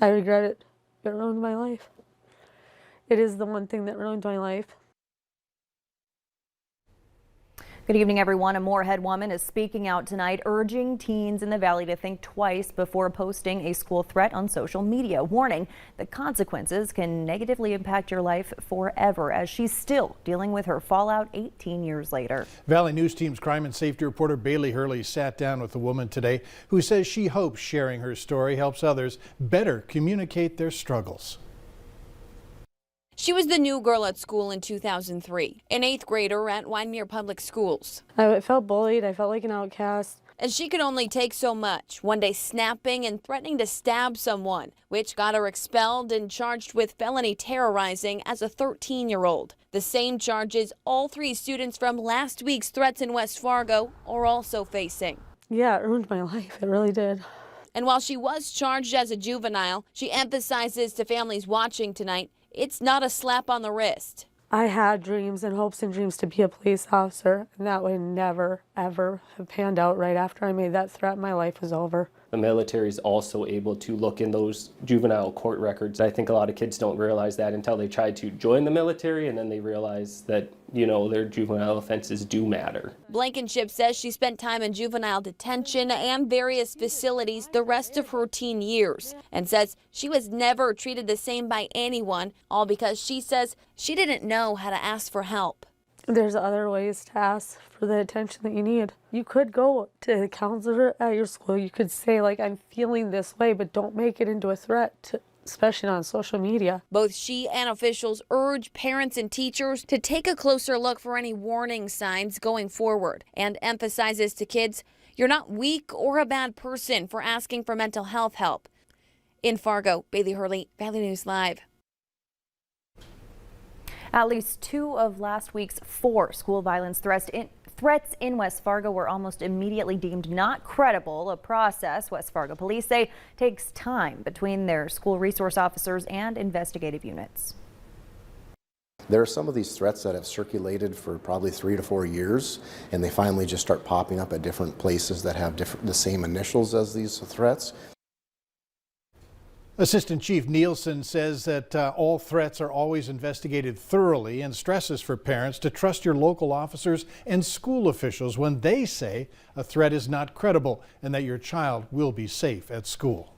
I regret it. It ruined my life. It is the one thing that ruined my life. Good evening, everyone. A Moorhead woman is speaking out tonight, urging teens in the valley to think twice before posting a school threat on social media, warning the consequences can negatively impact your life forever, as she's still dealing with her fallout 18 years later. Valley News Team's crime and safety reporter Bailey Hurley sat down with a woman today who says she hopes sharing her story helps others better communicate their struggles. She was the new girl at school in 2003, an 8th grader at Wyndmere Public Schools. I felt bullied. I felt like an outcast. And she could only take so much, one day snapping and threatening to stab someone, which got her expelled and charged with felony terrorizing as a 13-year-old. The same charges all 3 students from last week's threats in West Fargo are also facing. Yeah, it ruined my life. It really did. And while she was charged as a juvenile, she emphasizes to families watching tonight, it's not a slap on the wrist. I had dreams and hopes and dreams to be a police officer, and that would never, ever have panned out. Right after I made that threat, my life was over. The military is also able to look in those juvenile court records. I think a lot of kids don't realize that until they try to join the military, and then they realize that, you know, their juvenile offenses do matter. Blankenship says she spent time in juvenile detention and various facilities the rest of her teen years, and says she was never treated the same by anyone, all because she says she didn't know how to ask for help. There's other ways to ask for the attention that you need. You could go to the counselor at your school. You could say, like, I'm feeling this way, but don't make it into a threat, especially on social media. Both she and officials urge parents and teachers to take a closer look for any warning signs going forward, and emphasizes to kids, you're not weak or a bad person for asking for mental health help. In Fargo, Bailey Hurley, Valley News Live. At least 2 of last week's 4 school violence threats in West Fargo were almost immediately deemed not credible, a process West Fargo police say takes time between their school resource officers and investigative units. There are some of these threats that have circulated for probably 3 to 4 years, and they finally just start popping up at different places that have the same initials as these threats. Assistant Chief Nielsen says that all threats are always investigated thoroughly and stresses for parents to trust your local officers and school officials when they say a threat is not credible and that your child will be safe at school.